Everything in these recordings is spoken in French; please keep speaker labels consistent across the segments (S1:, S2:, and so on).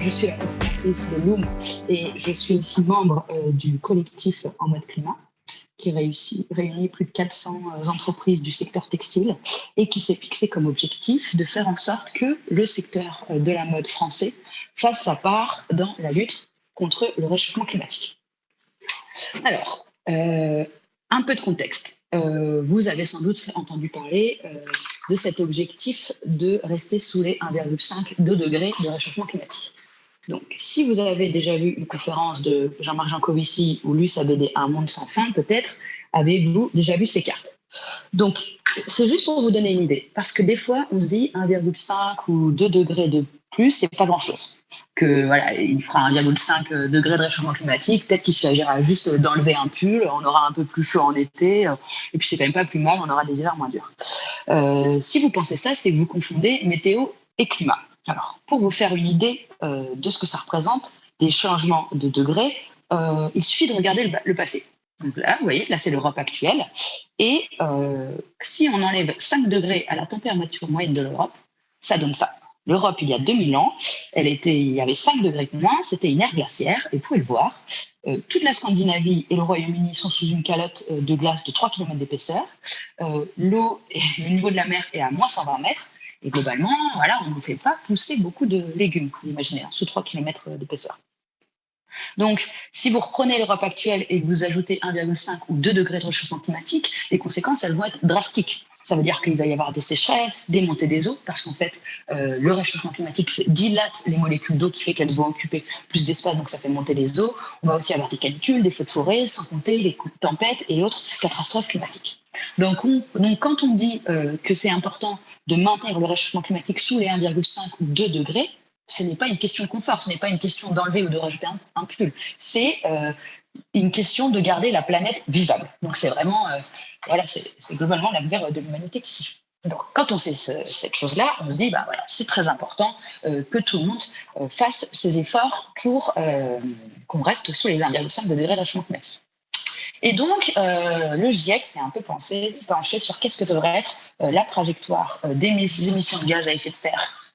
S1: Je suis la cofondatrice de Loom et je suis aussi membre du collectif En mode climat qui réunit plus de 400 entreprises du secteur textile et qui s'est fixé comme objectif de faire en sorte que le secteur de la mode français fasse sa part dans la lutte contre le réchauffement climatique. Alors, un peu de contexte. Vous avez sans doute entendu parler de cet objectif de rester sous les 1,5 degrés de réchauffement climatique. Donc, si vous avez déjà lu une conférence de Jean-Marc Jancovici ou lu sa BD Un monde sans fin, peut-être avez-vous déjà vu ces cartes. Donc, c'est juste pour vous donner une idée, parce que des fois, on se dit 1,5 ou 2 degrés de plus, c'est pas grand-chose. Que voilà, il fera 1,5 degrés de réchauffement climatique, peut-être qu'il s'agira juste d'enlever un pull, on aura un peu plus chaud en été, et puis c'est quand même pas plus mal, on aura des hivers moins durs. Si vous pensez ça, c'est que vous confondez météo et climat. Alors, pour vous faire une idée de ce que ça représente, des changements de degrés, il suffit de regarder le passé. Donc là, vous voyez, là c'est l'Europe actuelle. Et si on enlève 5 degrés à la température moyenne de l'Europe, ça donne ça. L'Europe, il y a 2000 ans, il y avait 5 degrés de moins, c'était une ère glaciaire, et vous pouvez le voir. Toute la Scandinavie et le Royaume-Uni sont sous une calotte de glace de 3 km d'épaisseur. Le niveau de la mer est à moins 120 mètres. Et globalement, voilà, on ne fait pas pousser beaucoup de légumes, vous imaginez, sous 3 km d'épaisseur. Donc, si vous reprenez l'Europe actuelle et que vous ajoutez 1,5 ou 2 degrés de réchauffement climatique, les conséquences, elles vont être drastiques. Ça veut dire qu'il va y avoir des sécheresses, des montées des eaux, parce qu'en fait, le réchauffement climatique dilate les molécules d'eau qui fait qu'elles vont occuper plus d'espace, donc ça fait monter les eaux. On va aussi avoir des canicules, des feux de forêt, sans compter les tempêtes et autres catastrophes climatiques. Donc quand on dit que c'est important de maintenir le réchauffement climatique sous les 1,5 ou 2 degrés, ce n'est pas une question de confort, ce n'est pas une question d'enlever ou de rajouter un pull. C'est une question de garder la planète vivable. Donc c'est vraiment, voilà, c'est globalement l'avenir de l'humanité qui s'y fait. Donc quand on sait cette chose-là, on se dit, bah voilà, c'est très important que tout le monde fasse ses efforts pour qu'on reste sous les 1,5 degrés de réchauffement climatique. Et donc, le GIEC s'est un peu penché sur qu'est-ce que devrait être la trajectoire des émissions de gaz à effet de serre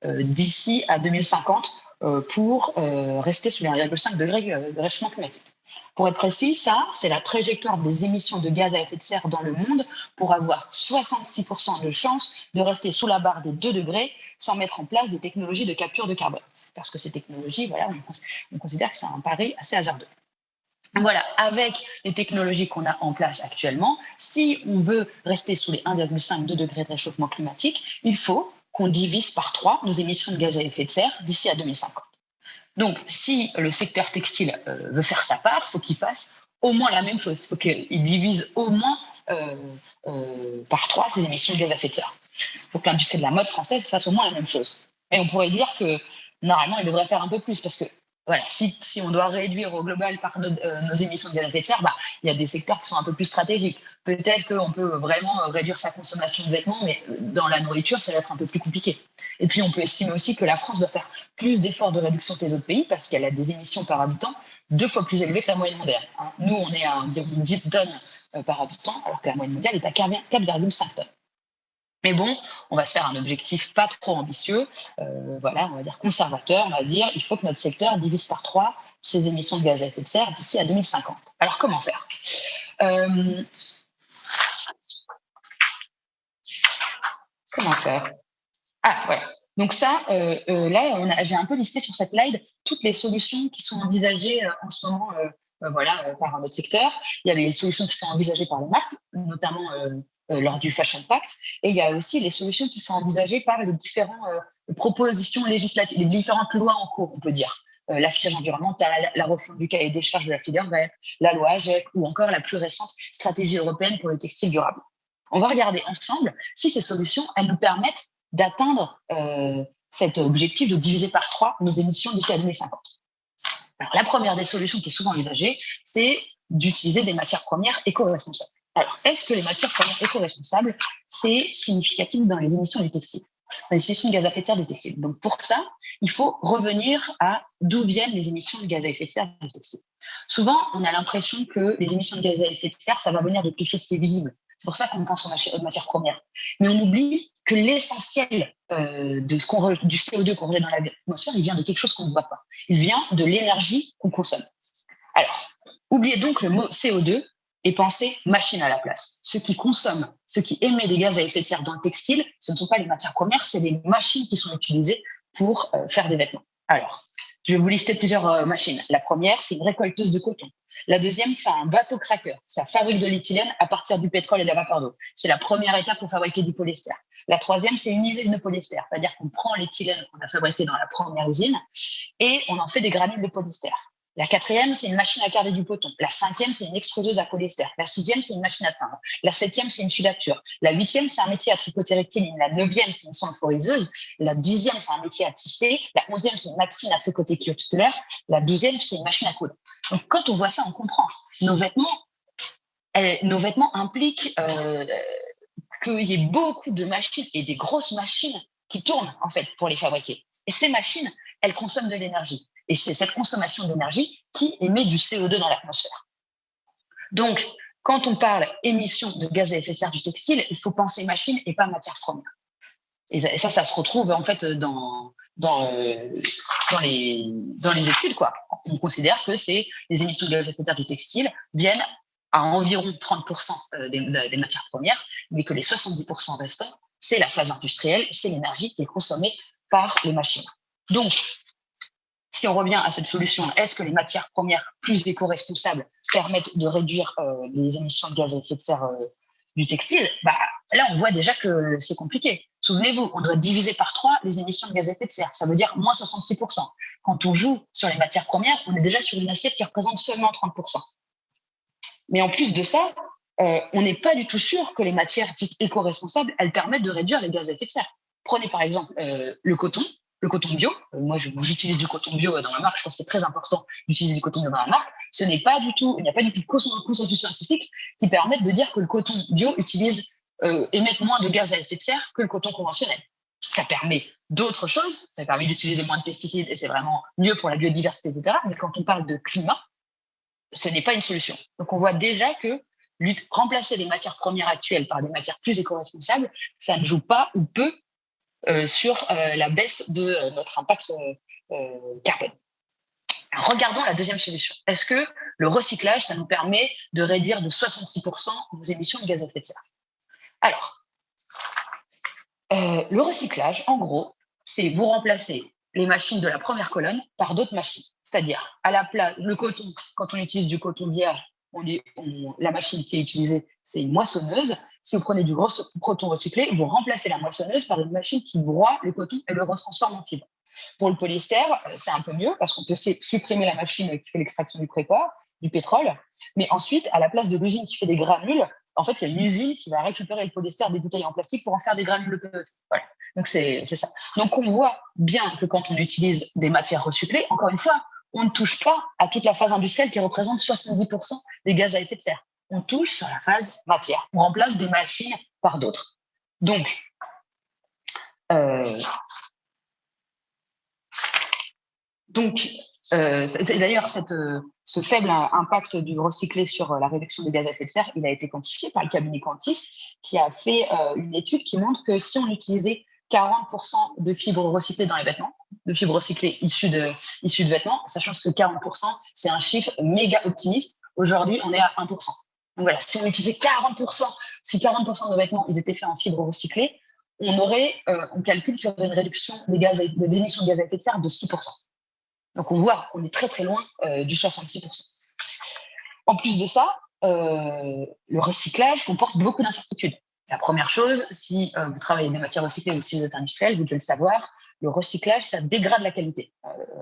S1: d'ici à 2050 pour rester sous les 1,5 degrés de réchauffement climatique. Pour être précis, ça, c'est la trajectoire des émissions de gaz à effet de serre dans le monde pour avoir 66% de chances de rester sous la barre des 2 degrés sans mettre en place des technologies de capture de carbone. C'est parce que ces technologies, voilà, on considère que c'est un pari assez hasardeux. Voilà, avec les technologies qu'on a en place actuellement, si on veut rester sous les 1,5-2 degrés de réchauffement climatique, il faut qu'on divise par 3 nos émissions de gaz à effet de serre d'ici à 2050. Donc, si le secteur textile veut faire sa part, il faut qu'il fasse au moins la même chose. Il faut qu'il divise au moins par 3 ses émissions de gaz à effet de serre. Il faut que l'industrie de la mode française fasse au moins la même chose. Et on pourrait dire que normalement, il devrait faire un peu plus parce que voilà, si on doit réduire au global par nos émissions de gaz à effet de serre, il y a des secteurs qui sont un peu plus stratégiques. Peut-être qu'on peut vraiment réduire sa consommation de vêtements, mais dans la nourriture, ça va être un peu plus compliqué. Et puis, on peut estimer aussi que la France doit faire plus d'efforts de réduction que les autres pays parce qu'elle a des émissions par habitant 2 fois plus élevées que la moyenne mondiale. Nous, on est à environ 10 tonnes par habitant, alors que la moyenne mondiale est à 4,5 tonnes. Mais bon, on va se faire un objectif pas trop ambitieux, voilà, on va dire conservateur, on va dire il faut que notre secteur divise par 3 ses émissions de gaz à effet de serre d'ici à 2050. Alors comment faire Comment faire Ah, voilà. Donc ça, là, j'ai un peu listé sur cette slide toutes les solutions qui sont envisagées en ce moment par notre secteur. Il y a les solutions qui sont envisagées par les marques, notamment lors du Fashion Pact, et il y a aussi les solutions qui sont envisagées par les différentes propositions législatives, les différentes lois en cours, on peut dire. L'affichage environnemental, la refonte du cahier des charges de la filière verte, la loi AGEC ou encore la plus récente stratégie européenne pour le textile durable. On va regarder ensemble si ces solutions, elles nous permettent d'atteindre cet objectif de diviser par 3 nos émissions d'ici à 2050. Alors, la première des solutions qui est souvent envisagée, c'est d'utiliser des matières premières éco-responsables. Alors, est-ce que les matières premières éco-responsables, c'est significatif dans les émissions du textile, dans les émissions de gaz à effet de serre du textile? Donc, pour ça, il faut revenir à d'où viennent les émissions de gaz à effet de serre du textile. Souvent, on a l'impression que les émissions de gaz à effet de serre, ça va venir de quelque chose qui est visible. C'est pour ça qu'on pense aux matières premières. Mais on oublie que l'essentiel du CO2 qu'on rejette dans l'atmosphère, il vient de quelque chose qu'on ne voit pas. Il vient de l'énergie qu'on consomme. Alors, oubliez donc le mot CO2 et pensez machine à la place. Ce qui consomme, ce qui émet des gaz à effet de serre dans le textile, ce ne sont pas les matières premières, c'est les machines qui sont utilisées pour faire des vêtements. Alors, je vais vous lister plusieurs machines. La première, c'est une récolteuse de coton. La deuxième, c'est un vapocraqueur. Ça fabrique de l'éthylène à partir du pétrole et de la vapeur d'eau. C'est la première étape pour fabriquer du polyester. La troisième, c'est une usine de polyester. C'est-à-dire qu'on prend l'éthylène qu'on a fabriqué dans la première usine et on en fait des granules de polyester. La quatrième, c'est une machine à carder du coton. La cinquième, c'est une extrudeuse à polyester. La sixième, c'est une machine à teindre. La septième, c'est une filature. La huitième, c'est un métier à tricoter rectiligne. La neuvième, c'est une centroriseuse. La dixième, c'est un métier à tisser. La onzième, c'est une machine à tricoter cuticulaire. La douzième, c'est une machine à coudre. Donc, quand on voit ça, on comprend. Nos vêtements impliquent qu'il y ait beaucoup de machines et des grosses machines qui tournent, en fait, pour les fabriquer. Et ces machines, elles consomment de l'énergie. Et c'est cette consommation d'énergie qui émet du CO2 dans l'atmosphère. Donc, quand on parle émission de gaz à effet de serre du textile, il faut penser machine et pas matière première. Et ça se retrouve en fait dans les études, quoi. On considère que les émissions de gaz à effet de serre du textile viennent à environ 30% des matières premières, mais que les 70% restants, c'est la phase industrielle, c'est l'énergie qui est consommée par les machines. Donc, si on revient à cette solution, est-ce que les matières premières plus éco-responsables permettent de réduire les émissions de gaz à effet de serre du textile? Là, on voit déjà que c'est compliqué. Souvenez-vous, on doit diviser par 3 les émissions de gaz à effet de serre. Ça veut dire moins 66%. Quand on joue sur les matières premières, on est déjà sur une assiette qui représente seulement 30%. Mais en plus de ça, on n'est pas du tout sûr que les matières dites éco-responsables, elles permettent de réduire les gaz à effet de serre. Prenez par exemple le coton bio. Moi, j'utilise du coton bio dans ma marque. Je pense que c'est très important d'utiliser du coton bio dans ma marque. Il n'y a pas du tout de consensus scientifique qui permette de dire que le coton bio émet moins de gaz à effet de serre que le coton conventionnel. Ça permet d'autres choses. Ça permet d'utiliser moins de pesticides et c'est vraiment mieux pour la biodiversité, etc. Mais quand on parle de climat, ce n'est pas une solution. Donc, on voit déjà que remplacer les matières premières actuelles par des matières plus éco-responsables, ça ne joue pas ou peu sur la baisse de notre impact carbone. Alors, regardons la deuxième solution. Est-ce que le recyclage, ça nous permet de réduire de 66% nos émissions de gaz à effet de serre? Alors, le recyclage, en gros, c'est vous remplacer les machines de la première colonne par d'autres machines. C'est-à-dire, à la place, le coton, quand on utilise du coton vierge, la machine qui est utilisée, c'est une moissonneuse. Si vous prenez du gros coton recyclé, vous remplacez la moissonneuse par une machine qui broie le coton et le retransforme en fibre. Pour le polyester, c'est un peu mieux parce qu'on peut supprimer la machine qui fait l'extraction du précoire, du pétrole, mais ensuite, à la place de l'usine qui fait des granules, en fait, il y a une usine qui va récupérer le polyester des bouteilles en plastique pour en faire des granules de PET. Voilà. Donc, c'est ça. Donc, on voit bien que quand on utilise des matières recyclées, encore une fois, on ne touche pas à toute la phase industrielle qui représente 70% des gaz à effet de serre. On touche sur la phase matière. On remplace des machines par d'autres. Donc, d'ailleurs, ce faible impact du recyclé sur la réduction des gaz à effet de serre, il a été quantifié par le cabinet Quantis, qui a fait une étude qui montre que si on utilisait 40% de fibres recyclées dans les vêtements, de fibres recyclées issues de vêtements, sachant que 40%, c'est un chiffre méga optimiste. Aujourd'hui, on est à 1%. Donc voilà, si on utilisait 40%, si 40% de nos vêtements ils étaient faits en fibres recyclées, on calcule qu'il y aurait une réduction des émissions de gaz à effet de serre de 6%. Donc, on voit qu'on est très, très loin du 66%. En plus de ça, le recyclage comporte beaucoup d'incertitudes. La première chose, si vous travaillez avec des matières recyclées ou si vous êtes industriel, vous devez le savoir, le recyclage, ça dégrade la qualité.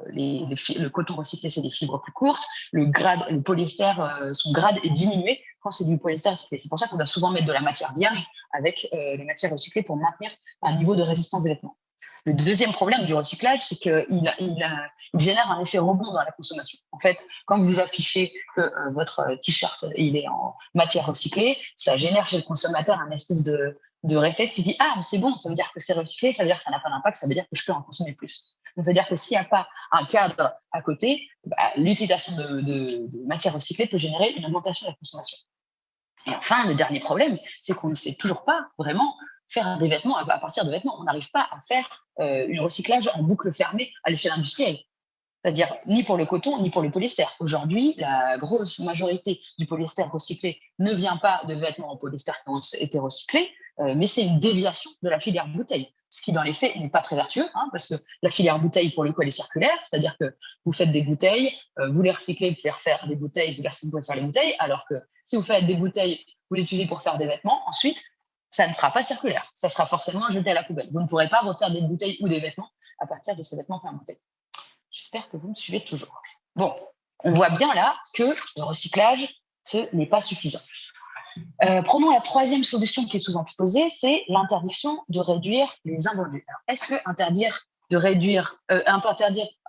S1: Le coton recyclé, c'est des fibres plus courtes. Le polyester, son grade est diminué quand c'est du polyester recyclé. C'est pour ça qu'on doit souvent mettre de la matière vierge avec les matières recyclées pour maintenir un niveau de résistance des vêtements. Le deuxième problème du recyclage, c'est qu'il génère un effet rebond dans la consommation. En fait, quand vous affichez que votre t-shirt il est en matière recyclée, ça génère chez le consommateur un espèce de réflexe. Il dit « Ah, c'est bon, ça veut dire que c'est recyclé, ça veut dire que ça n'a pas d'impact, ça veut dire que je peux en consommer plus. » Donc, ça veut dire que s'il n'y a pas un cadre à côté, l'utilisation de matière recyclée peut générer une augmentation de la consommation. Et enfin, le dernier problème, c'est qu'on ne sait toujours pas vraiment faire des vêtements à partir de vêtements. On n'arrive pas à faire un recyclage en boucle fermée à l'échelle industrielle. C'est-à-dire ni pour le coton, ni pour le polyester. Aujourd'hui, la grosse majorité du polyester recyclé ne vient pas de vêtements en polyester qui ont été recyclés, mais c'est une déviation de la filière bouteille. Ce qui, dans les faits, n'est pas très vertueux, parce que la filière bouteille, pour le coup, elle est circulaire, c'est-à-dire que vous faites des bouteilles, vous les recyclez, vous pouvez refaire des bouteilles, vous les recyclez, vous pouvez faire les bouteilles, alors que si vous faites des bouteilles, vous les utilisez pour faire des vêtements, ensuite, ça ne sera pas circulaire. Ça sera forcément jeté à la poubelle. Vous ne pourrez pas refaire des bouteilles ou des vêtements à partir de ces vêtements faits en bouteille. J'espère que vous me suivez toujours. Bon, on voit bien là que le recyclage, ce n'est pas suffisant. Prenons la troisième solution qui est souvent exposée, c'est l'interdiction de réduire les invendus. Est-ce que interdire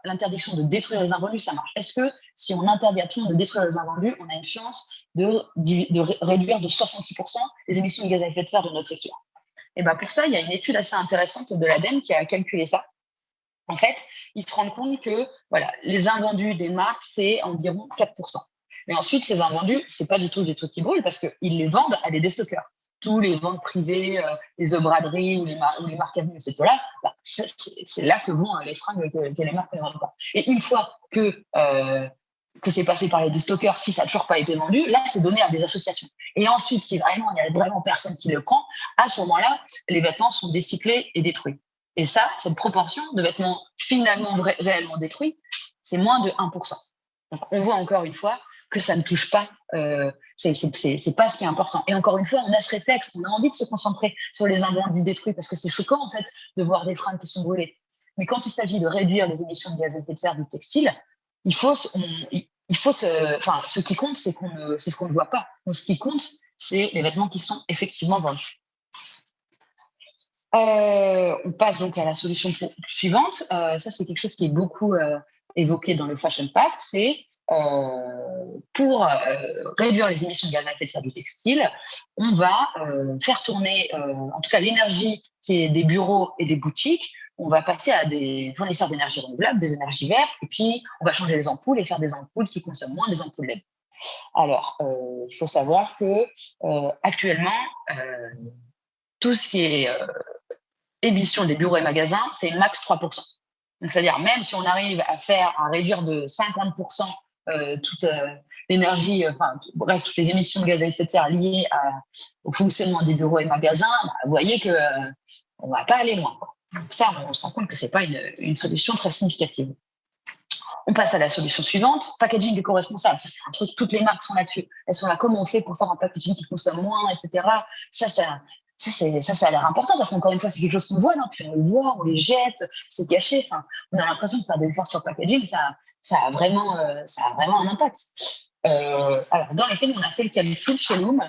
S1: l'interdiction de détruire les invendus, ça marche? Est-ce que si on interdit à tout le monde de détruire les invendus, on a une chance de réduire de 66% les émissions de gaz à effet de serre de notre secteur? Et bien pour ça, il y a une étude assez intéressante de l'ADEME qui a calculé ça. En fait, ils se rendent compte que voilà, les invendus des marques, c'est environ 4%. Mais ensuite, ces invendus, ce n'est pas du tout des trucs qui brûlent parce qu'ils les vendent à des déstockeurs. Tous les ventes privées, les braderies ou les marques avenues, etc., c'est là que vont les fringues que les marques ne vendent pas. Et une fois que c'est passé par les déstockeurs, si ça n'a toujours pas été vendu, là, c'est donné à des associations. Et ensuite, si vraiment il n'y a vraiment personne qui le prend, à ce moment-là, les vêtements sont décyclés et détruits. Et ça, cette proportion de vêtements finalement réellement détruits, c'est moins de 1%. Donc, on voit encore une fois que ça ne touche pas, c'est pas ce qui est important. Et encore une fois, on a ce réflexe, on a envie de se concentrer sur les invendus détruits parce que c'est choquant, en fait, de voir des fringues qui sont brûlées. Mais quand il s'agit de réduire les émissions de gaz à effet de serre du textile, ce qui compte, c'est ce qu'on ne voit pas. Donc, ce qui compte, c'est les vêtements qui sont effectivement vendus. On passe donc à la solution suivante. Ça, c'est quelque chose qui est beaucoup évoqué dans le Fashion Pact. C'est pour réduire les émissions de gaz à effet de serre du textile, on va faire tourner, en tout cas l'énergie qui est des bureaux et des boutiques. On va passer à des fournisseurs d'énergie renouvelable, des énergies vertes, et puis on va changer les ampoules et faire des ampoules qui consomment moins des ampoules LED. Alors, il faut savoir que actuellement, tout ce qui est émission des bureaux et magasins, c'est max 3%. Donc, c'est-à-dire, même si on arrive à réduire de 50% toute l'énergie, bref, toutes les émissions de gaz à effet de serre liées au fonctionnement des bureaux et magasins, vous voyez qu'on ne va pas aller loin, quoi. Donc ça, on se rend compte que ce n'est pas une solution très significative. On passe à la solution suivante, packaging éco-responsable. Ça, c'est un truc, toutes les marques sont là-dessus. Elles sont là, comment on fait pour faire un packaging qui consomme moins, etc. Ça a l'air important parce qu'encore une fois, c'est quelque chose qu'on voit, non? Puis on le voit, on les jette, c'est gâché. Enfin, on a l'impression de faire des efforts sur le packaging, ça a vraiment un impact. Alors, dans les faits, on a fait le calcul chez Loom.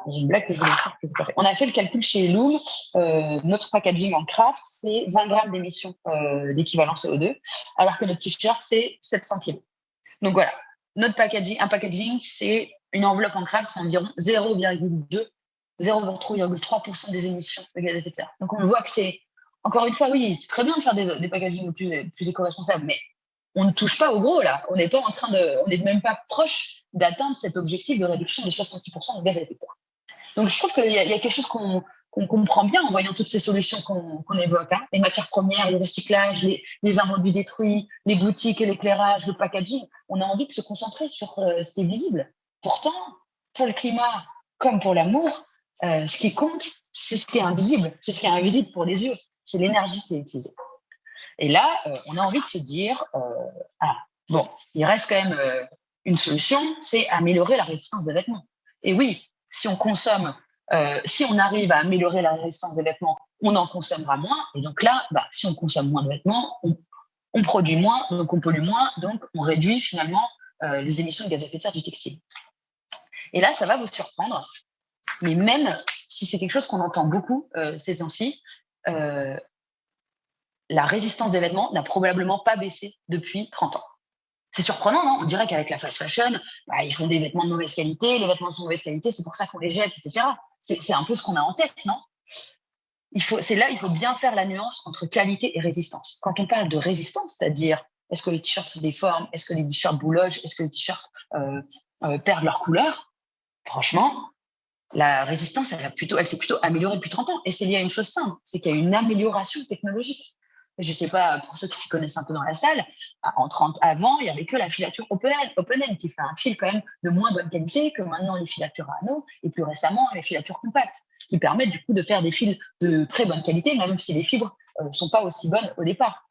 S1: J'ai une blague que je voulais faire. On a fait le calcul chez Loom. Notre packaging en craft, c'est 20 grammes d'émissions d'équivalent CO2, alors que notre t-shirt, c'est 700 kg. Donc voilà, un packaging, c'est une enveloppe en craft, c'est environ 0,3% des émissions de gaz à effet de serre. Donc on voit que c'est, encore une fois, oui, c'est très bien de faire des packagings plus éco-responsables, mais on ne touche pas au gros là. On n'est même pas proche d'atteindre cet objectif de réduction de 66% de gaz à effet de serre. Donc je trouve qu'il y a quelque chose qu'on comprend bien en voyant toutes ces solutions qu'on évoque, hein. Les matières premières, le recyclage, les invendus détruits, les boutiques et l'éclairage, le packaging. On a envie de se concentrer sur ce qui est visible. Pourtant, pour le climat comme pour l'amour, ce qui compte, c'est ce qui est invisible. C'est ce qui est invisible pour les yeux. C'est l'énergie qui est utilisée. Et là, on a envie de se dire, il reste quand même une solution, c'est améliorer la résistance des vêtements. Et oui, si on arrive à améliorer la résistance des vêtements, on en consommera moins. Et donc là, si on consomme moins de vêtements, on produit moins, donc on pollue moins, donc on réduit finalement les émissions de gaz à effet de serre du textile. Et là, ça va vous surprendre, mais même si c'est quelque chose qu'on entend beaucoup ces temps-ci, la résistance des vêtements n'a probablement pas baissé depuis 30 ans. C'est surprenant, non? On dirait qu'avec la fast fashion, ils font des vêtements de mauvaise qualité, les vêtements de mauvaise qualité, c'est pour ça qu'on les jette, etc. C'est un peu ce qu'on a en tête, non? Il faut bien faire la nuance entre qualité et résistance. Quand on parle de résistance, c'est-à-dire est-ce que les t-shirts se déforment, est-ce que les t-shirts boulogent, est-ce que les t-shirts perdent leur couleur? Franchement, La résistance, elle s'est plutôt améliorée depuis 30 ans. Et c'est lié à une chose simple, c'est qu'il y a une amélioration technologique. Je ne sais pas, pour ceux qui s'y connaissent un peu dans la salle, avant, il n'y avait que la filature open-end qui fait un fil quand même de moins bonne qualité que maintenant les filatures à anneaux et plus récemment les filatures compactes qui permettent du coup de faire des fils de très bonne qualité, même si les fibres ne sont pas aussi bonnes au départ.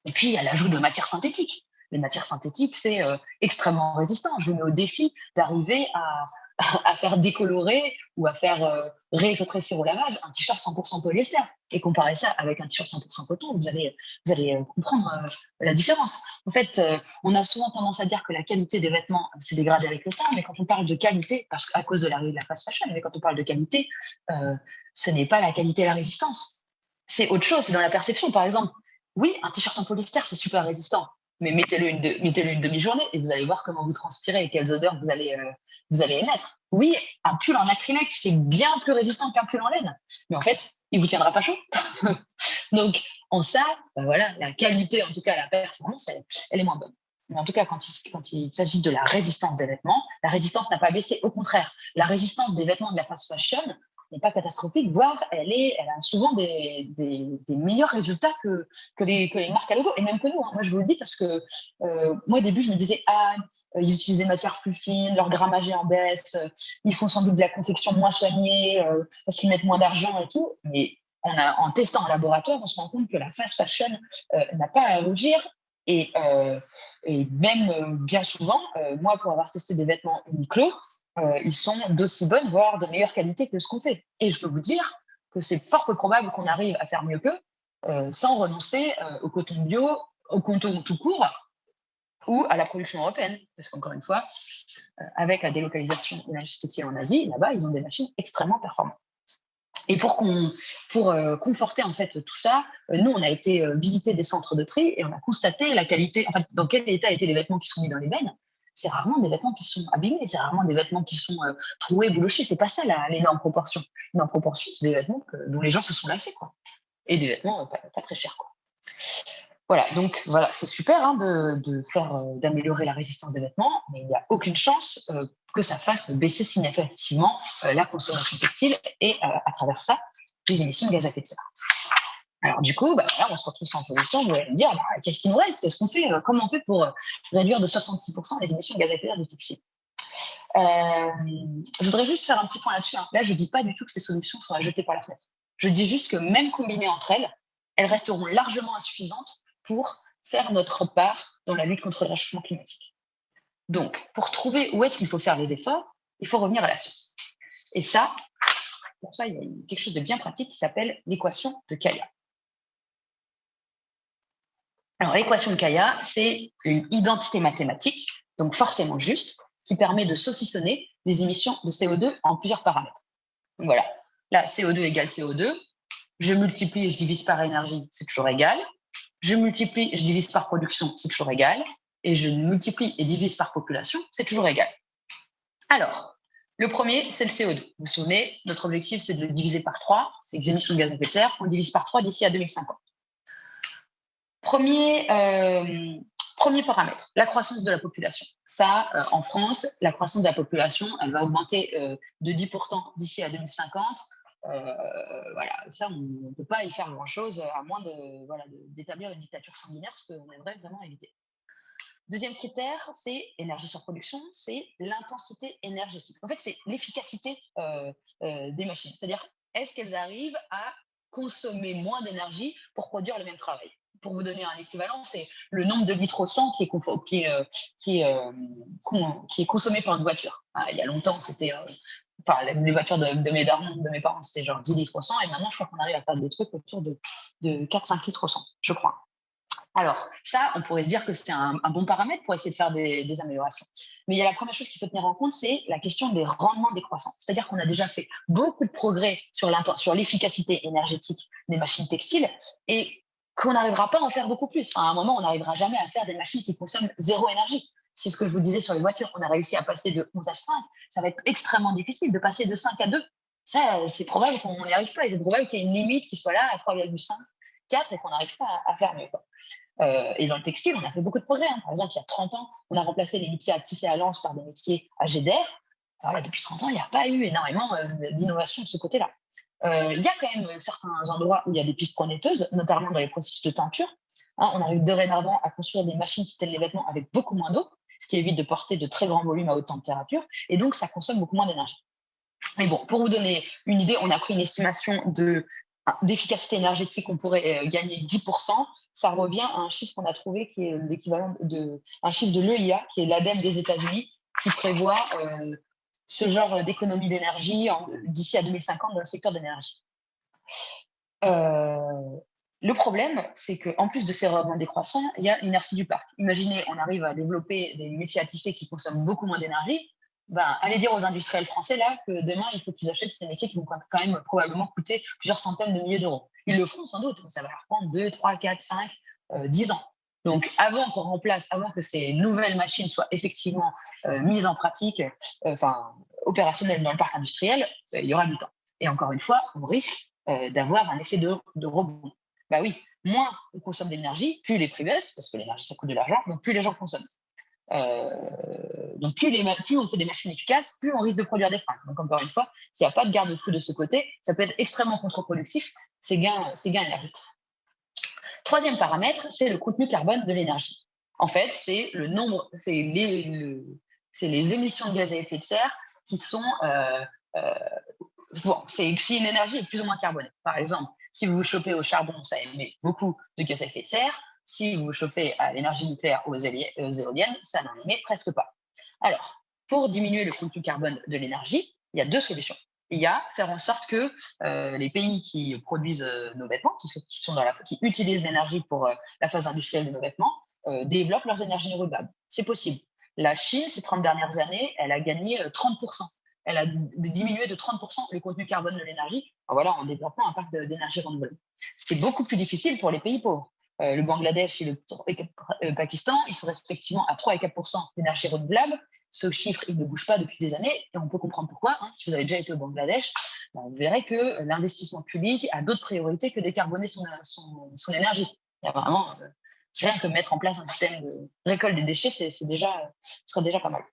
S1: Et puis, il y a l'ajout de matières synthétiques. Les matières synthétiques, c'est extrêmement résistant. Je vous mets au défi d'arriver à faire décolorer ou à faire rétrécir au lavage un t-shirt 100% polyester. Et comparer ça avec un t-shirt 100% coton, vous allez comprendre la différence. En fait, on a souvent tendance à dire que la qualité des vêtements s'est dégradée avec le temps, mais quand on parle de qualité, parce qu'à cause de l'arrivée de la fast fashion, mais quand on parle de qualité, ce n'est pas la qualité et la résistance. C'est autre chose, c'est dans la perception. Par exemple, oui, un t-shirt en polyester, c'est super résistant, mais mettez-le une demi-journée et vous allez voir comment vous transpirez et quelles odeurs vous allez émettre. Oui, un pull en acrylique, c'est bien plus résistant qu'un pull en laine, mais en fait, il vous tiendra pas chaud. Donc, en ça, voilà, la qualité, en tout cas, la performance, elle est moins bonne. Mais en tout cas, quand il s'agit de la résistance des vêtements, la résistance n'a pas baissé. Au contraire, la résistance des vêtements de la fast fashion n'est pas catastrophique, voire elle a souvent des meilleurs résultats que les marques à logo, et même que nous. Hein. Moi, je vous le dis parce que moi, au début, je me disais, ils utilisent des matières plus fines, leur grammage est en baisse, ils font sans doute de la confection moins soignée parce qu'ils mettent moins d'argent et tout. Mais en testant en laboratoire, on se rend compte que la fast fashion n'a pas à rougir. Et même bien souvent, moi, pour avoir testé des vêtements Uniqlo, ils sont d'aussi bonne, voire de meilleure qualité que ce qu'on fait. Et je peux vous dire que c'est fort peu probable qu'on arrive à faire mieux qu'eux sans renoncer au coton bio, au coton tout court ou à la production européenne. Parce qu'encore une fois, avec la délocalisation de l'industrie textile en Asie, là-bas, ils ont des machines extrêmement performantes. Et pour conforter en fait tout ça, nous on a été visiter des centres de tri et on a constaté la qualité, en fait, dans quel état étaient les vêtements qui sont mis dans les bennes. C'est rarement des vêtements qui sont abîmés, c'est rarement des vêtements qui sont troués, boulochés. C'est pas ça l'énorme proportion. L'énorme proportion, c'est des vêtements dont les gens se sont lassés, quoi. Et des vêtements pas très chers, quoi. Voilà, donc voilà, c'est super hein, d'améliorer la résistance des vêtements, mais il n'y a aucune chance que ça fasse baisser significativement la consommation textile et à travers ça, les émissions de gaz à effet de serre. Alors du coup, là, on se retrouve sans solution, vous allez me dire, qu'est-ce qu'il nous reste? Qu'est-ce qu'on fait? Comment on fait pour réduire de 66% les émissions de gaz à effet de serre du textile? Je voudrais juste faire un petit point là-dessus. Hein. Là, je ne dis pas du tout que ces solutions sont à jeter par la fenêtre. Je dis juste que même combinées entre elles, elles resteront largement insuffisantes pour faire notre part dans la lutte contre le réchauffement climatique. Donc, pour trouver où est-ce qu'il faut faire les efforts, il faut revenir à la science. Et ça, pour ça, il y a quelque chose de bien pratique qui s'appelle l'équation de Kaya. Alors, l'équation de Kaya, c'est une identité mathématique, donc forcément juste, qui permet de saucissonner les émissions de CO2 en plusieurs paramètres. Donc voilà, là, CO2 égale CO2, je multiplie et je divise par énergie, c'est toujours égal. Je multiplie et je divise par production, c'est toujours égal. Et je multiplie et divise par population, c'est toujours égal. Alors, le premier, c'est le CO2. Vous vous souvenez, notre objectif, c'est de le diviser par 3, c'est les émissions de gaz à effet de serre, on divise par 3 d'ici à 2050. Premier paramètre, la croissance de la population. Ça, en France, la croissance de la population, elle va augmenter de 10% d'ici à 2050. Voilà, ça, on ne peut pas y faire grand-chose à moins d'établir une dictature sanguinaire, ce qu'on aimerait vraiment éviter. Deuxième critère, c'est énergie sur production, c'est l'intensité énergétique. En fait, c'est l'efficacité des machines. C'est-à-dire, est-ce qu'elles arrivent à consommer moins d'énergie pour produire le même travail? Pour vous donner un équivalent, c'est le nombre de litres au 100 qui est consommé par une voiture. Il y a longtemps, c'était... les voitures de mes darons, de mes parents, c'était genre 10 litres au 100, et maintenant, je crois qu'on arrive à faire des trucs autour de 4-5 litres au 100, je crois. Alors, ça, on pourrait se dire que c'est un bon paramètre pour essayer de faire des améliorations. Mais il y a la première chose qu'il faut tenir en compte, c'est la question des rendements décroissants. C'est-à-dire qu'on a déjà fait beaucoup de progrès sur l'efficacité énergétique des machines textiles et qu'on n'arrivera pas à en faire beaucoup plus. À un moment, on n'arrivera jamais à faire des machines qui consomment zéro énergie. C'est ce que je vous disais sur les voitures. On a réussi à passer de 11 à 5. Ça va être extrêmement difficile de passer de 5 à 2. Ça, c'est probable qu'on n'y arrive pas. Il est probable qu'il y ait une limite qui soit là à 3,5, 4 et qu'on n'arrive pas à faire mieux. Et dans le textile, on a fait beaucoup de progrès. Hein. Par exemple, il y a 30 ans, on a remplacé les métiers à tisser à lance par des métiers à jet d'air. Alors là, depuis 30 ans, il n'y a pas eu énormément d'innovation de ce côté-là. Il y a quand même certains endroits où il y a des pistes prometteuses, notamment dans les processus de teinture. Hein, on arrive dorénavant à construire des machines qui teignent les vêtements avec beaucoup moins d'eau, ce qui évite de porter de très grands volumes à haute température, et donc ça consomme beaucoup moins d'énergie. Mais bon, pour vous donner une idée, on a pris une estimation d'efficacité énergétique, on pourrait gagner 10%. Ça revient à un chiffre qu'on a trouvé qui est l'équivalent d'un chiffre de l'EIA, qui est l'ADEME des États-Unis, qui prévoit ce genre d'économie d'énergie d'ici à 2050 dans le secteur de l'énergie. Le problème, c'est qu'en plus de ces rendements décroissants, il y a l'inertie du parc. Imaginez, on arrive à développer des métiers à tisser qui consomment beaucoup moins d'énergie. Allez dire aux industriels français là que demain, il faut qu'ils achètent ces métiers qui vont quand même probablement coûter plusieurs centaines de milliers d'euros. Ils le feront sans doute, mais ça va leur prendre 2, 3, 4, 5, 10 ans. Donc, avant qu'on remplace, avant que ces nouvelles machines soient effectivement mises en pratique, opérationnelles dans le parc industriel, il y aura du temps. Et encore une fois, on risque d'avoir un effet de rebond. Bah oui, moins on consomme d'énergie, plus les prix baissent, parce que l'énergie, ça coûte de l'argent, donc plus les gens consomment. Donc plus on fait des machines efficaces, plus on risque de produire des fringues. Donc encore une fois, s'il n'y a pas de garde-fou de ce côté, ça peut être extrêmement contre-productif, ces gains énergétiques. Troisième paramètre, c'est le contenu carbone de l'énergie. En fait, c'est le nombre, c'est les émissions de gaz à effet de serre qui sont c'est si une énergie est plus ou moins carbonée. Par exemple, si vous vous chauffez au charbon, ça émet beaucoup de gaz à effet de serre. Si vous vous chauffez à l'énergie nucléaire ou aux éoliennes, ça n'en émet presque pas. Alors, pour diminuer le contenu carbone de l'énergie, il y a deux solutions. Il y a faire en sorte que les pays qui produisent nos vêtements, qui utilisent l'énergie pour la phase industrielle de nos vêtements, développent leurs énergies renouvelables. C'est possible. La Chine, ces 30 dernières années, elle a gagné 30%. Elle a diminué de 30% le contenu carbone de l'énergie en développant un parc d'énergie renouvelable. C'est beaucoup plus difficile pour les pays pauvres. Le Bangladesh et le Pakistan, ils sont respectivement à 3 et 4% d'énergie renouvelable. Ce chiffre, il ne bouge pas depuis des années et on peut comprendre pourquoi. Si vous avez déjà été au Bangladesh, vous verrez que l'investissement public a d'autres priorités que décarboner son énergie. Il y a vraiment rien que mettre en place un système de récolte des déchets, ce serait déjà pas mal.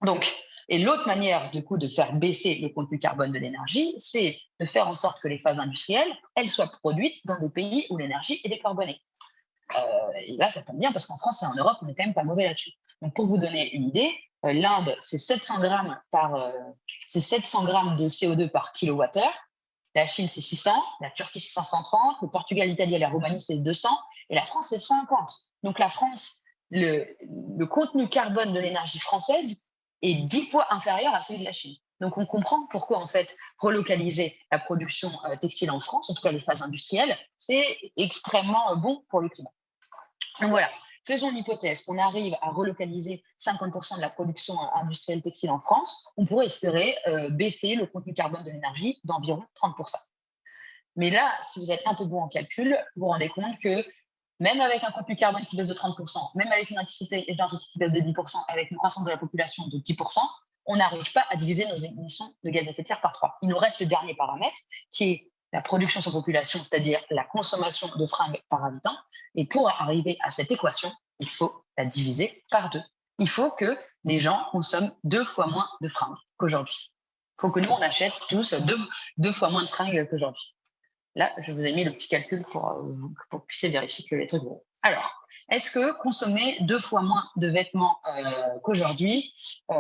S1: Donc, et l'autre manière, du coup, de faire baisser le contenu carbone de l'énergie, c'est de faire en sorte que les phases industrielles, elles soient produites dans des pays où l'énergie est décarbonée. Et là, ça tombe bien parce qu'en France et en Europe, on n'est quand même pas mauvais là-dessus. Donc, pour vous donner une idée, l'Inde, c'est 700 grammes de CO2 par kilowattheure. La Chine, c'est 600. La Turquie, c'est 530. Le Portugal, l'Italie et la Roumanie, c'est 200. Et la France, c'est 50. Donc, la France, le contenu carbone de l'énergie française est 10 fois inférieur à celui de la Chine. Donc, on comprend pourquoi, en fait, relocaliser la production textile en France, en tout cas les phases industrielles, c'est extrêmement bon pour le climat. Donc voilà, faisons l'hypothèse qu'on arrive à relocaliser 50% de la production industrielle textile en France, on pourrait espérer baisser le contenu carbone de l'énergie d'environ 30%. Mais là, si vous êtes un peu bon en calcul, vous vous rendez compte que même avec un contenu carbone qui baisse de 30%, même avec une intensité énergétique qui baisse de 10%, avec une croissance de la population de 10%, on n'arrive pas à diviser nos émissions de gaz à effet de serre par 3. Il nous reste le dernier paramètre, qui est la production sur population, c'est-à-dire la consommation de fringues par habitant. Et pour arriver à cette équation, il faut la diviser par 2. Il faut que les gens consomment 2 fois moins de fringues qu'aujourd'hui. Il faut que nous, on achète tous 2 fois moins de fringues qu'aujourd'hui. Là, je vous ai mis le petit calcul pour que vous puissiez vérifier que les trucs vont. Alors, est-ce que consommer 2 fois moins de vêtements qu'aujourd'hui,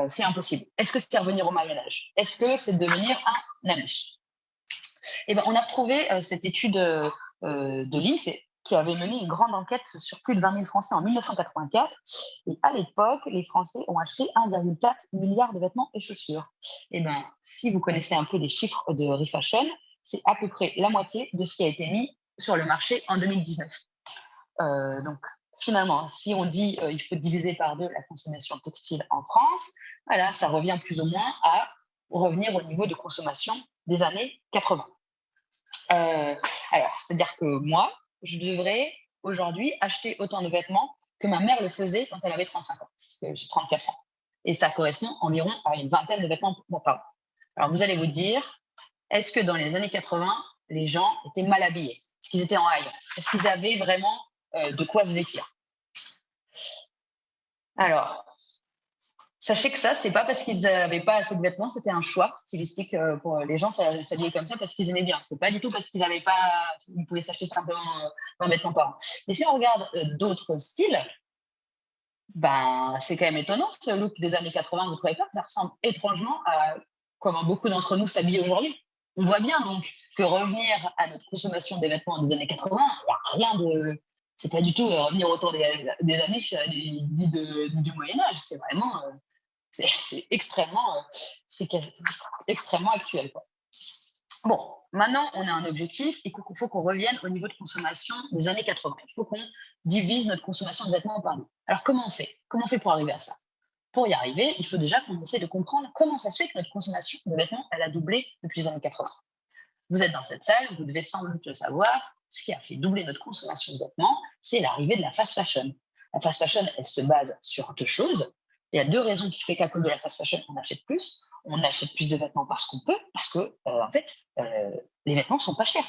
S1: c'est impossible? Est-ce que c'est revenir au Moyen-Âge? Est-ce que c'est devenir un Amish? Eh ben, on a retrouvé cette étude de l'INSEE qui avait mené une grande enquête sur plus de 20 000 Français en 1984. Et à l'époque, les Français ont acheté 1,4 milliard de vêtements et chaussures. Eh ben, si vous connaissez un peu les chiffres de Refashion, c'est à peu près la moitié de ce qui a été mis sur le marché en 2019. Donc, finalement, si on dit il faut diviser par 2 la consommation textile en France, voilà, ça revient plus ou moins à revenir au niveau de consommation des années 80. Alors, c'est-à-dire que moi, je devrais aujourd'hui acheter autant de vêtements que ma mère le faisait quand elle avait 35 ans, parce que j'ai 34 ans. Et ça correspond environ à une vingtaine de vêtements par an. Alors, vous allez vous dire, est-ce que dans les années 80, les gens étaient mal habillés? Est-ce qu'ils étaient en haillons? Est-ce qu'ils avaient vraiment de quoi se vêtir? Alors, Sachez que ça, c'est pas parce qu'ils n'avaient pas assez de vêtements, c'était un choix stylistique pour les gens s'habillaient comme ça parce qu'ils aimaient bien. C'est pas du tout parce qu'ils n'avaient pas, ils pouvaient s'acheter simplement 20 vêtements par an. Et si on regarde d'autres styles, ben, c'est quand même étonnant ce look des années 80, vous trouvez pas que ça ressemble étrangement à comment beaucoup d'entre nous s'habillent aujourd'hui? On voit bien donc que revenir à notre consommation des vêtements des années 80, il n'y a rien de. C'est pas du tout revenir autour des années ni du Moyen-Âge, c'est vraiment. C'est extrêmement, extrêmement actuel, quoi. Bon, maintenant, on a un objectif. Il faut qu'on revienne au niveau de consommation des années 80. Il faut qu'on divise notre consommation de vêtements par deux. Alors, comment on fait? Comment on fait pour arriver à ça? Pour y arriver, il faut déjà qu'on essaie de comprendre comment ça se fait que notre consommation de vêtements, elle a doublé depuis les années 80. Vous êtes dans cette salle, vous devez sans doute le savoir. Ce qui a fait doubler notre consommation de vêtements, c'est l'arrivée de la fast fashion. La fast fashion, elle se base sur deux choses. Il y a deux raisons qui font qu'à cause de la fast fashion, on achète plus. On achète plus de vêtements parce qu'on peut, parce que, en fait, les vêtements sont pas chers.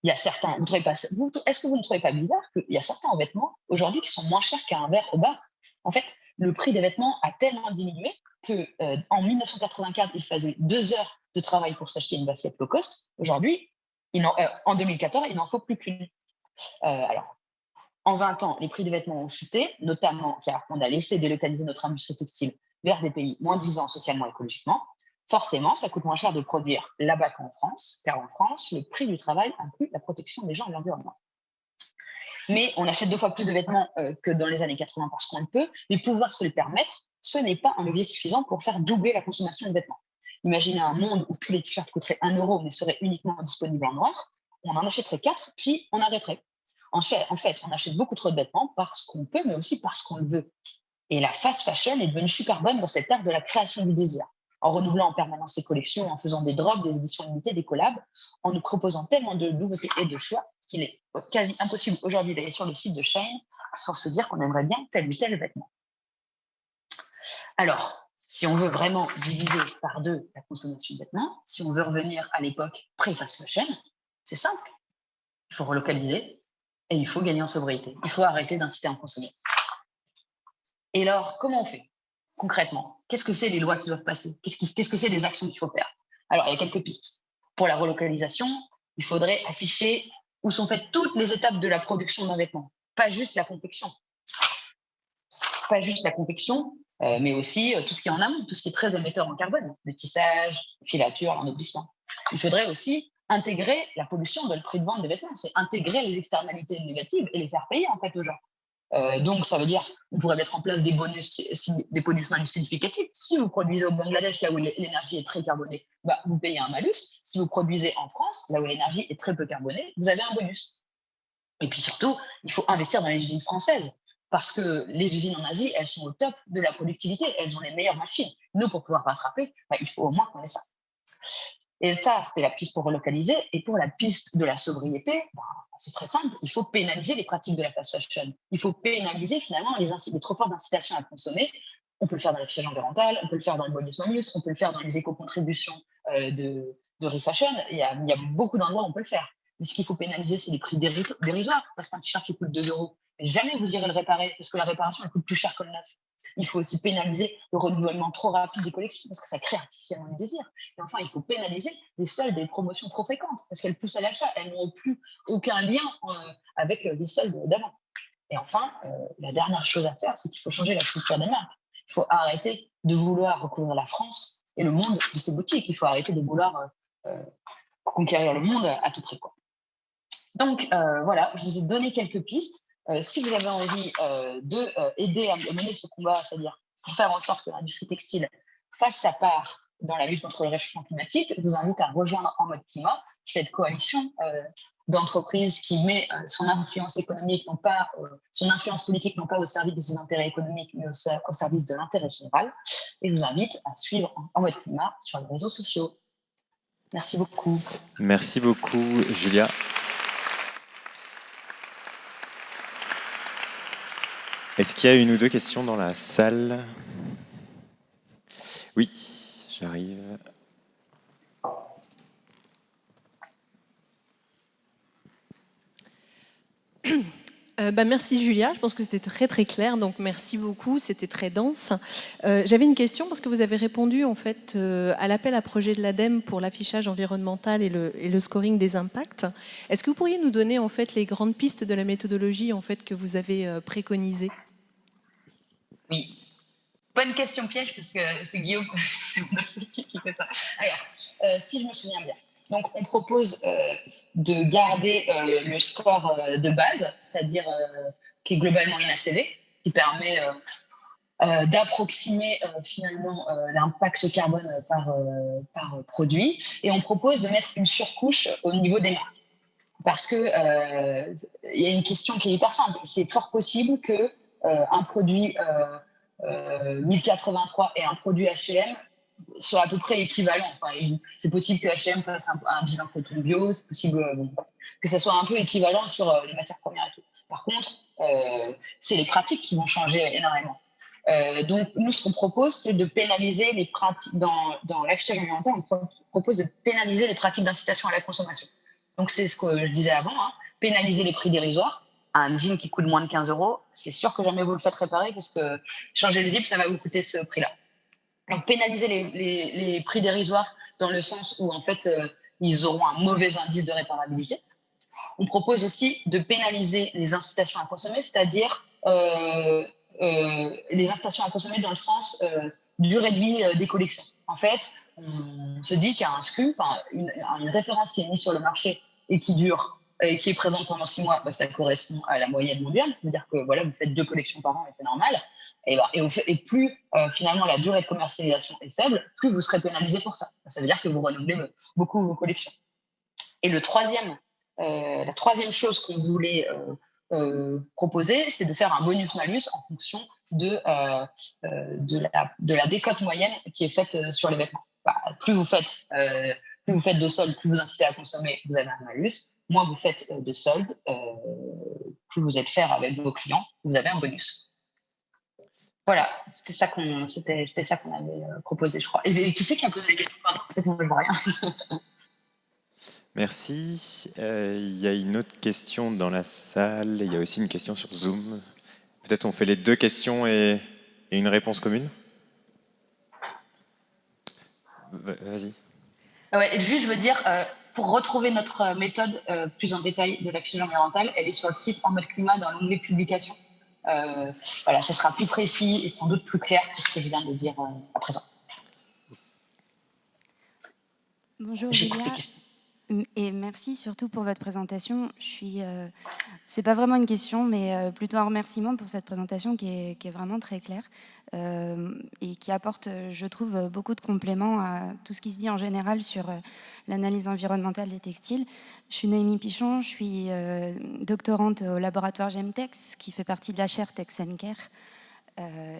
S1: Il y a certains, est-ce que vous ne trouvez pas bizarre qu'il y a certains vêtements aujourd'hui qui sont moins chers qu'un verre au bar? En fait, le prix des vêtements a tellement diminué que en 1984, il faisait 2 heures de travail pour s'acheter une basket low cost. Aujourd'hui, en 2014, il n'en faut plus qu'une. Alors, en 20 ans, les prix des vêtements ont chuté, notamment car on a laissé délocaliser notre industrie textile vers des pays moins disants socialement et écologiquement. Forcément, ça coûte moins cher de produire là-bas qu'en France, car en France, le prix du travail inclut la protection des gens et de l'environnement. Mais on achète 2 fois plus de vêtements que dans les années 80 parce qu'on le peut, mais pouvoir se le permettre, ce n'est pas un levier suffisant pour faire doubler la consommation de vêtements. Imaginez un monde où tous les t-shirts coûteraient 1 euro mais seraient uniquement disponibles en noir, on en achèterait 4, puis on arrêterait. En fait, on achète beaucoup trop de vêtements parce qu'on peut, mais aussi parce qu'on le veut. Et la fast fashion est devenue super bonne dans cette art de la création du désir, en renouvelant en permanence ses collections, en faisant des drops, des éditions limitées, des collabs, en nous proposant tellement de nouveautés et de choix qu'il est quasi impossible aujourd'hui d'aller sur le site de Shein sans se dire qu'on aimerait bien tel ou tel vêtement. Alors, si on veut vraiment diviser par deux la consommation de vêtements, si on veut revenir à l'époque pré-fast fashion, c'est simple. Il faut relocaliser et il faut gagner en sobriété. Il faut arrêter d'inciter à en consommer. Et alors, comment on fait concrètement? Qu'est-ce que c'est les lois qui doivent passer? Qu'est-ce que c'est les actions qu'il faut faire? Alors, il y a quelques pistes. Pour la relocalisation, il faudrait afficher où sont faites toutes les étapes de la production d'un vêtement, pas juste la confection. Pas juste la confection, mais aussi tout ce qui est en amont, tout ce qui est très émetteur en carbone, le tissage, la filature, l'ennoblissement. Il faudrait aussi intégrer la pollution dans le prix de vente des vêtements, c'est intégrer les externalités négatives et les faire payer en fait aux gens. Donc, ça veut dire qu'on pourrait mettre en place des bonus malus significatifs. Si vous produisez au Bangladesh, là où l'énergie est très carbonée, bah, vous payez un malus. Si vous produisez en France, là où l'énergie est très peu carbonée, vous avez un bonus. Et puis surtout, il faut investir dans les usines françaises. Parce que les usines en Asie, elles sont au top de la productivité. Elles ont les meilleures machines. Nous, pour pouvoir rattraper, bah, il faut au moins qu'on ait ça. Et ça, c'était la piste pour relocaliser. Et pour la piste de la sobriété, bah, c'est très simple. Il faut pénaliser les pratiques de la fast fashion. Il faut pénaliser finalement les trop fortes incitations à consommer. On peut le faire dans l'affichage environnemental, on peut le faire dans le bonus-malus, on peut le faire dans les éco-contributions de refashion. Il y a beaucoup d'endroits où on peut le faire. Mais ce qu'il faut pénaliser, c'est les prix dérisoires. Parce qu'un t-shirt qui coûte 2 euros, mais jamais vous irez le réparer parce que la réparation elle coûte plus cher que le neuf. Il faut aussi pénaliser le renouvellement trop rapide des collections parce que ça crée artificiellement le désir. Et enfin, il faut pénaliser les soldes des promotions trop fréquentes parce qu'elles poussent à l'achat. Elles n'ont plus aucun lien avec les soldes d'avant. Et enfin, la dernière chose à faire, c'est qu'il faut changer la culture des marques. Il faut arrêter de vouloir recouvrir la France et le monde de ses boutiques. Il faut arrêter de vouloir conquérir le monde à tout prix, quoi. Donc, voilà, je vous ai donné quelques pistes. Si vous avez envie d'aider à mener ce combat, c'est-à-dire pour faire en sorte que l'industrie textile fasse sa part dans la lutte contre le réchauffement climatique, je vous invite à rejoindre En Mode Climat, cette coalition d'entreprises qui met son influence économique, son influence politique, non pas au service de ses intérêts économiques, mais au service de l'intérêt général. Et je vous invite à suivre En Mode Climat sur les réseaux sociaux. Merci beaucoup.
S2: Merci beaucoup, Julia. Est-ce qu'il y a une ou deux questions dans la salle? Oui, j'arrive.
S3: Merci Julia, je pense que c'était très très clair, donc merci beaucoup, c'était très dense. J'avais une question parce que vous avez répondu en fait à l'appel à projet de l'ADEME pour l'affichage environnemental et le scoring des impacts. Est-ce que vous pourriez nous donner en fait les grandes pistes de la méthodologie en fait que vous avez préconisée?
S1: Oui. Bonne question piège, parce que c'est Guillaume, c'est mon associé qui fait ça. Alors, si je me souviens bien, donc on propose de garder le score de base, c'est-à-dire qui est globalement une ACV, qui permet d'approximer finalement l'impact carbone par produit, et on propose de mettre une surcouche au niveau des marques. Parce que il y a une question qui est hyper simple. C'est fort possible que un produit 1083 et un produit H&M soient à peu près équivalents. Enfin, c'est possible que H&M fasse un deal en coton bio, c'est possible que ça soit un peu équivalent sur les matières premières et tout. Par contre, c'est les pratiques qui vont changer énormément. Donc, nous, ce qu'on propose, c'est de pénaliser les pratiques dans l'affichage environnemental. On propose de pénaliser les pratiques d'incitation à la consommation. Donc, c'est ce que je disais avant, hein, pénaliser les prix dérisoires. Un jean qui coûte moins de 15 €, c'est sûr que jamais vous le faites réparer parce que changer le zip, ça va vous coûter ce prix-là. Donc, pénaliser les prix dérisoires dans le sens où, en fait, ils auront un mauvais indice de réparabilité. On propose aussi de pénaliser les incitations à consommer, c'est-à-dire les incitations à consommer dans le sens durée de vie des collections. En fait, on se dit qu'il y a un SKU, une référence qui est mise sur le marché et qui dure et qui est présente pendant 6 mois, ça correspond à la moyenne mondiale. C'est-à-dire que voilà, vous faites 2 collections par an et c'est normal. Et plus finalement la durée de commercialisation est faible, plus vous serez pénalisé pour ça. Ça veut dire que vous renouvelez beaucoup vos collections. Et la troisième chose qu'on voulait proposer, c'est de faire un bonus-malus en fonction de la décote moyenne qui est faite sur les vêtements. Plus vous faites de soldes, plus vous incitez à consommer, vous avez un malus. Moins vous faites de soldes, plus vous êtes fair avec vos clients, vous avez un bonus. Voilà, c'était ça qu'on avait proposé, je crois. Et qui c'est qui a posé la question? Pardon, en fait, moi, je ne vois rien.
S2: Merci. Il y a une autre question dans la salle. Il y a aussi une question sur Zoom. Peut-être on fait les 2 questions et une réponse commune. Vas-y.
S1: Ouais, juste, je veux dire, pour retrouver notre méthode plus en détail de l'affichage environnemental, elle est sur le site En mode climat dans l'onglet publication. Voilà, ça sera plus précis et sans doute plus clair que ce que je viens de dire à présent.
S4: Bonjour Julia. Et merci surtout pour votre présentation. C'est pas vraiment une question, mais plutôt un remerciement pour cette présentation qui est vraiment très claire et qui apporte, je trouve, beaucoup de compléments à tout ce qui se dit en général sur l'analyse environnementale des textiles. Je suis Noémie Pichon, je suis doctorante au laboratoire GEMTEX, qui fait partie de la chaire Tex & Care,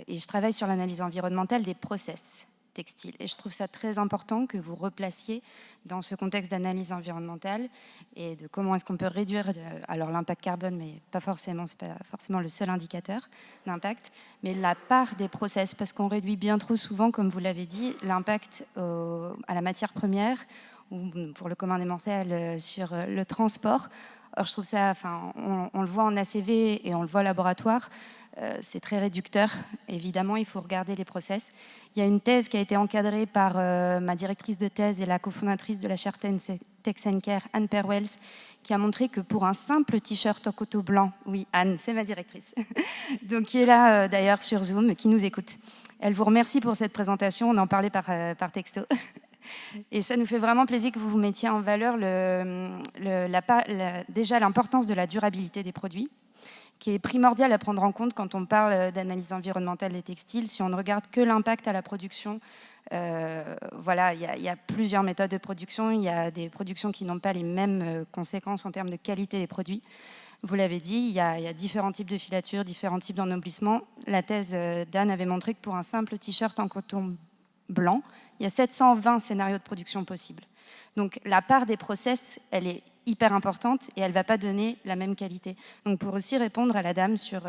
S4: et je travaille sur l'analyse environnementale des process textile. Et je trouve ça très important que vous replaciez dans ce contexte d'analyse environnementale et de comment est-ce qu'on peut réduire alors l'impact carbone, mais c'est pas forcément le seul indicateur d'impact, mais la part des process, parce qu'on réduit bien trop souvent, comme vous l'avez dit, l'impact à la matière première ou pour le commun des mortels sur le transport. Or, je trouve ça, on le voit en ACV et on le voit au laboratoire, c'est très réducteur. Évidemment, il faut regarder les process. Il y a une thèse qui a été encadrée par ma directrice de thèse et la cofondatrice de la chaire Tex & Care, Anne Perwells, qui a montré que pour un simple t-shirt en coton blanc, oui, Anne, c'est ma directrice, donc qui est là d'ailleurs sur Zoom, qui nous écoute. Elle vous remercie pour cette présentation, on en parlait par texto. Et ça nous fait vraiment plaisir que vous vous mettiez en valeur déjà l'importance de la durabilité des produits, qui est primordial à prendre en compte quand on parle d'analyse environnementale des textiles. Si on ne regarde que l'impact à la production, voilà, il y a plusieurs méthodes de production. Il y a des productions qui n'ont pas les mêmes conséquences en termes de qualité des produits. Vous l'avez dit, il y a différents types de filatures, différents types d'ennoblissement. La thèse d'Anne avait montré que pour un simple t-shirt en coton blanc, il y a 720 scénarios de production possibles. Donc la part des process, elle est hyper importante et elle ne va pas donner la même qualité. Donc pour aussi répondre à la dame sur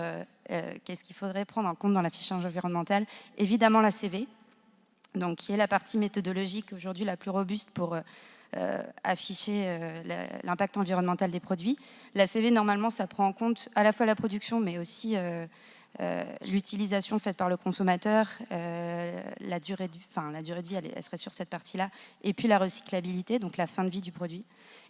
S4: qu'est-ce qu'il faudrait prendre en compte dans l'affichage environnemental, évidemment la CV, donc qui est la partie méthodologique aujourd'hui la plus robuste pour afficher l'impact environnemental des produits. L'ACV, normalement, ça prend en compte à la fois la production, mais aussi l'utilisation faite par le consommateur, la durée de vie, elle serait sur cette partie-là, et puis la recyclabilité, donc la fin de vie du produit.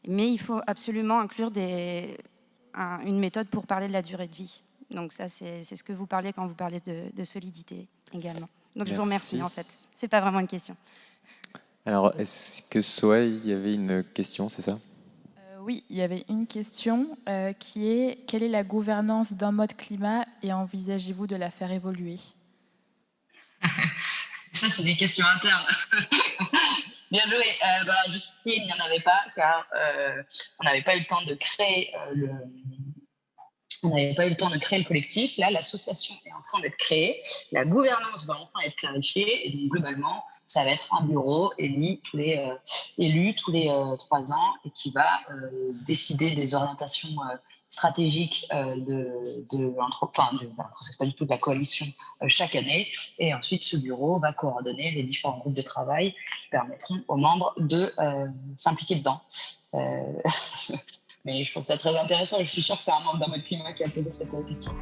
S4: Mais il faut absolument inclure une méthode pour parler de la durée de vie. Donc ça, c'est ce que vous parlez quand vous parlez de solidité également. Donc je vous remercie, en fait. C'est pas vraiment une question.
S2: Alors, est-ce que Sohail, il y avait une question, c'est ça?
S5: Oui, il y avait une question qui est: quelle est la gouvernance d'un mode climat et envisagez-vous de la faire évoluer?
S1: Ça, c'est des questions internes. Bien joué. Jusqu'ici, il n'y en avait pas, car on n'avait pas eu le temps de créer le collectif. Là, l'association est en train d'être créée. La gouvernance va enfin être clarifiée. Et donc, globalement, ça va être un bureau élu tous les 3 ans et qui va décider des orientations stratégiques c'est pas du tout de la coalition chaque année. Et ensuite, ce bureau va coordonner les différents groupes de travail qui permettront aux membres de s'impliquer dedans. Mais je trouve ça très intéressant et je suis sûre que c'est un membre d'un mode climat qui a posé cette question.